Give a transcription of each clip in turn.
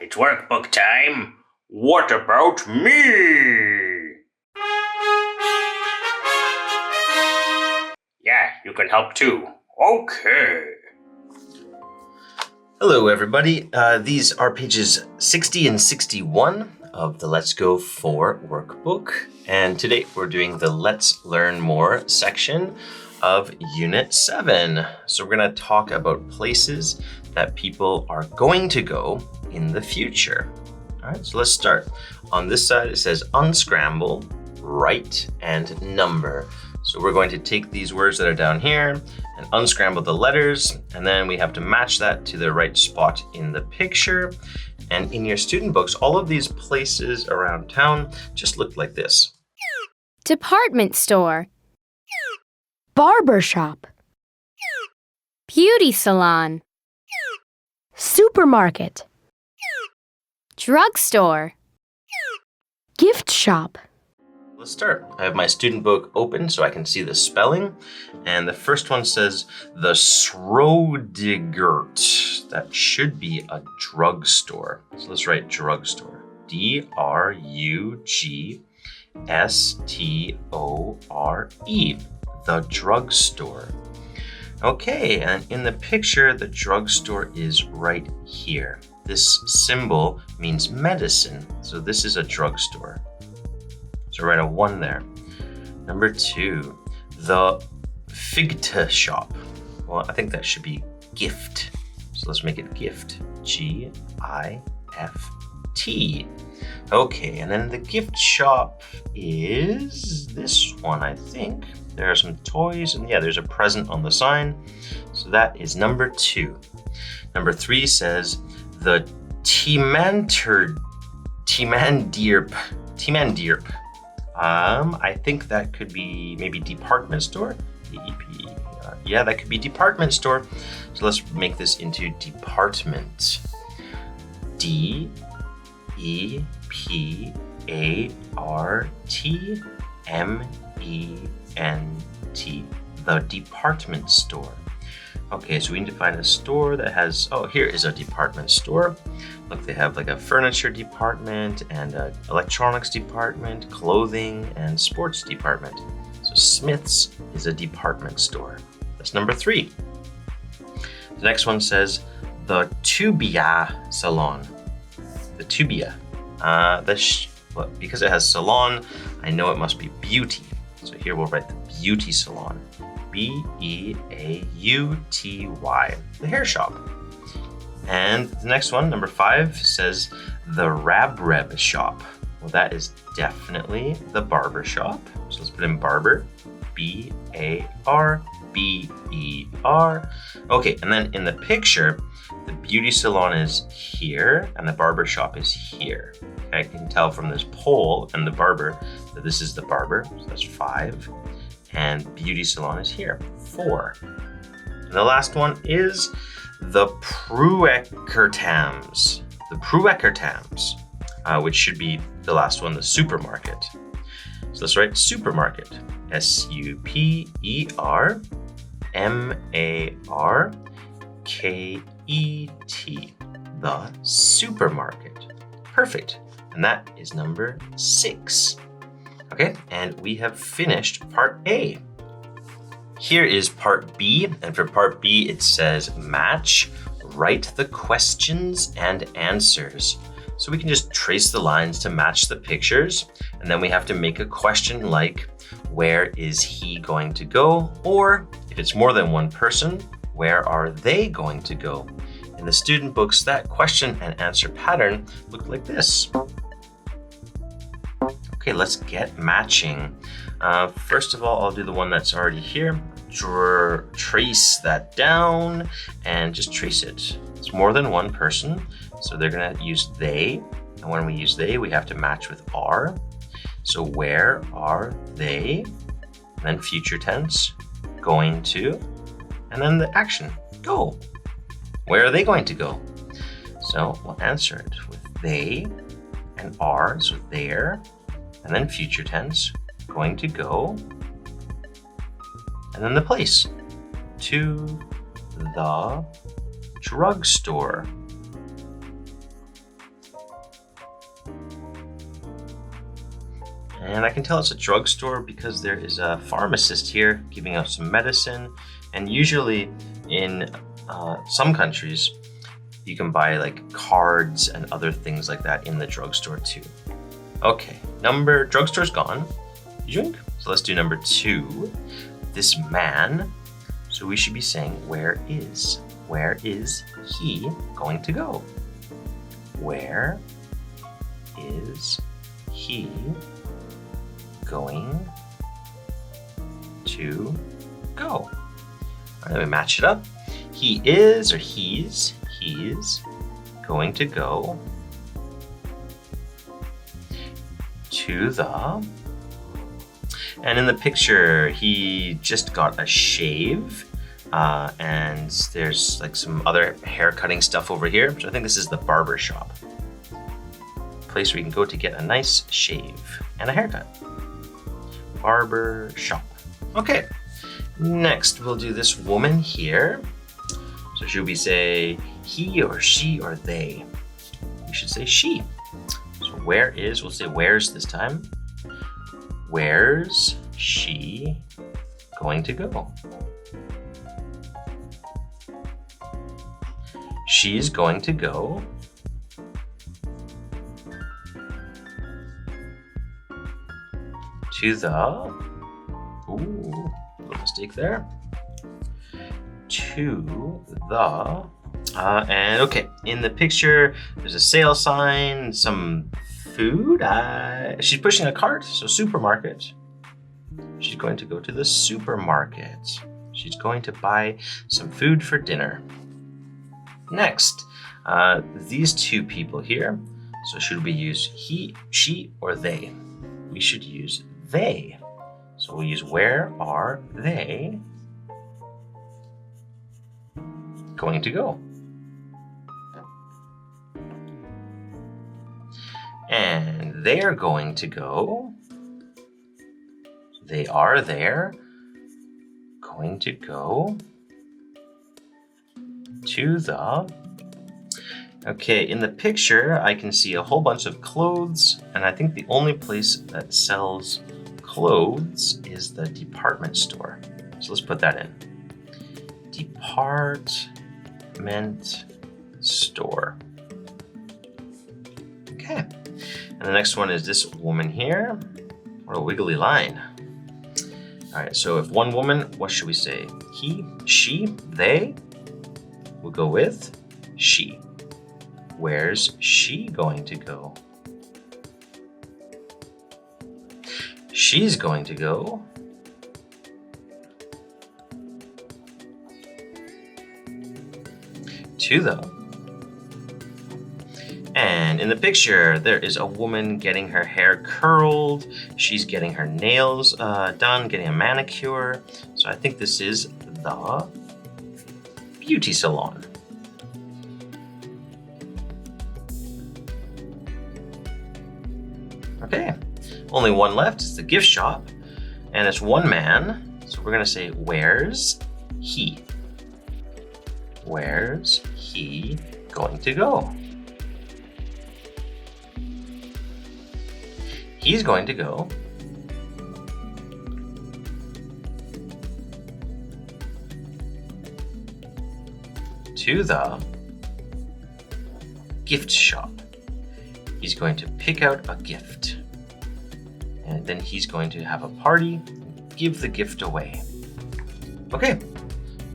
it's workbook time. What about me? Yeah, you can help too. Okay. Hello, everybody. These are pages 60 and 61 of the Let's Go 4 workbook. And today we're doing the Let's Learn More section of Unit 7. So we're going to talk about places that people are going to go in the future. All right, so let's start. On this side, it says unscramble, write, and number. So we're going to take these words that are down here and unscramble the letters, and then we have to match that to the right spot in the picture. And in your student books, all of these places around town just look like this. Department store. Barber shop. Beauty salon. Supermarket. Drugstore. Gift shop. Let's start. I have my student book open so I can see the spelling. And the first one says the Schrodingert. That should be a drugstore. So let's write drugstore. D-R-U-G-S-T-O-R-E. The drugstore. Okay, and in the picture, the drugstore is right here. This symbol means medicine. So this is a drugstore. So write a 1 there. Number 2, the Figte shop. Well, I think that should be gift. So let's make it gift. G-I-F-T. Okay, and then the gift shop is this one, I think. There are some toys, and yeah, there's a present on the sign. So that is number 2. Number 3 says the Timandierp. I think that could be maybe department store. D-E-P. Yeah, that could be department store. So let's make this into department. D-E-P-A-R-T-M-E-N-T. The department store. Okay, so we need to find a store that has, oh, here is a department store. Look, they have like a furniture department and an electronics department, clothing and sports department. So Smith's is a department store. That's number 3. The next one says the Tubia salon. The Tubia. Because it has salon, I know it must be beauty. So here we'll write the beauty salon. B-E-A-U-T-Y, the hair shop. And the next one, number 5, says the Rabreb shop. Well, that is definitely the barber shop. So let's put in barber, B-A-R-B-E-R. Okay, and then in the picture, the beauty salon is here and the barber shop is here. Okay, I can tell from this pole and the barber that this is the barber, so that's 5. And beauty salon is here, 4. And the last one is the Prueckertams. The Prueckertams, which should be the last one, the supermarket. So let's write supermarket. S-U-P-E-R-M-A-R-K-E-T. The supermarket. Perfect. And that is number 6. Okay, and we have finished part A. Here is part B, and for part B it says match, write the questions and answers. So we can just trace the lines to match the pictures, and then we have to make a question like, where is he going to go? Or if it's more than one person, where are they going to go? In the student books, that question and answer pattern looked like this. Okay, let's get matching. First of all, I'll do the one that's already here. Trace that down and just trace it. It's more than one person, so they're gonna use they. And when we use they, we have to match with are. So where are they? And then future tense, going to, and then the action, go. Where are they going to go? So we'll answer it with they and are, so there. And then future tense, going to go, and then the place, to the drugstore. And I can tell it's a drugstore because there is a pharmacist here giving out some medicine. And usually in some countries, you can buy like cards and other things like that in the drugstore too. Okay, drugstore's gone. So let's do number 2. This man. So we should be saying, where is he going to go? Where is he going to go? All right, let me match it up. He is, or he's going to go to the, and in the picture, he just got a shave, and there's like some other hair cutting stuff over here. So I think this is the barber shop. Place where you can go to get a nice shave and a haircut. Barber shop. Okay, next we'll do this woman here. So should we say he or she or they? We should say she. So we'll say where's this time. Where's she going to go? She's going to go to the, ooh, little mistake there. To the, and okay, in the picture, there's a sale sign, some food. She's pushing a cart, so supermarket. She's going to go to the supermarket. She's going to buy some food for dinner. Next, these 2 people here. So should we use he, she, or they? We should use they. So we'll use where are they going to go? And they're going to go. They are there going to go to the. Okay, in the picture, I can see a whole bunch of clothes, and I think the only place that sells clothes is the department store. So let's put that in. Department store. Okay, and the next one is this woman here. What a wiggly line. All right, so if one woman, what should we say? He, she, they? We'll go with she. Where's she going to go? She's going to go to the. And in the picture, there is a woman getting her hair curled. She's getting her nails done, getting a manicure. So I think this is the beauty salon. Okay, only one left. It's the gift shop, and it's one man. So we're gonna say, where's he? Where's he going to go? He's going to go to the gift shop. He's going to pick out a gift. And then he's going to have a party, give the gift away. Okay,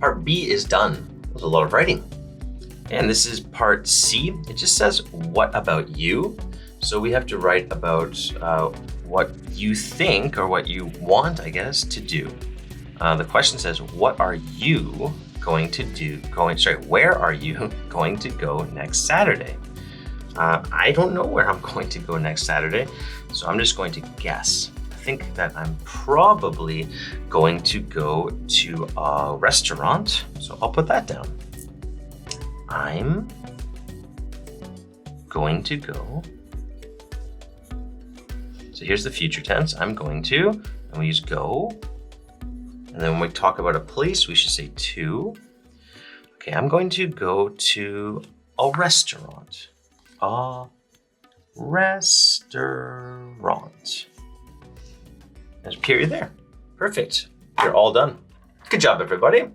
part B is done. There's a lot of writing. And this is part C. It just says, what about you? So we have to write about what you think or what you want, I guess, to do. The question says, what are you going to do? Where are you going to go next Saturday? I don't know where I'm going to go next Saturday, so I'm just going to guess. I think that I'm probably going to go to a restaurant, so I'll put that down. I'm going to go. So here's the future tense. I'm going to, and we use go. And then when we talk about a place, we should say to. Okay, I'm going to go to a restaurant. A restaurant. There's a period there. Perfect. You're all done. Good job, everybody.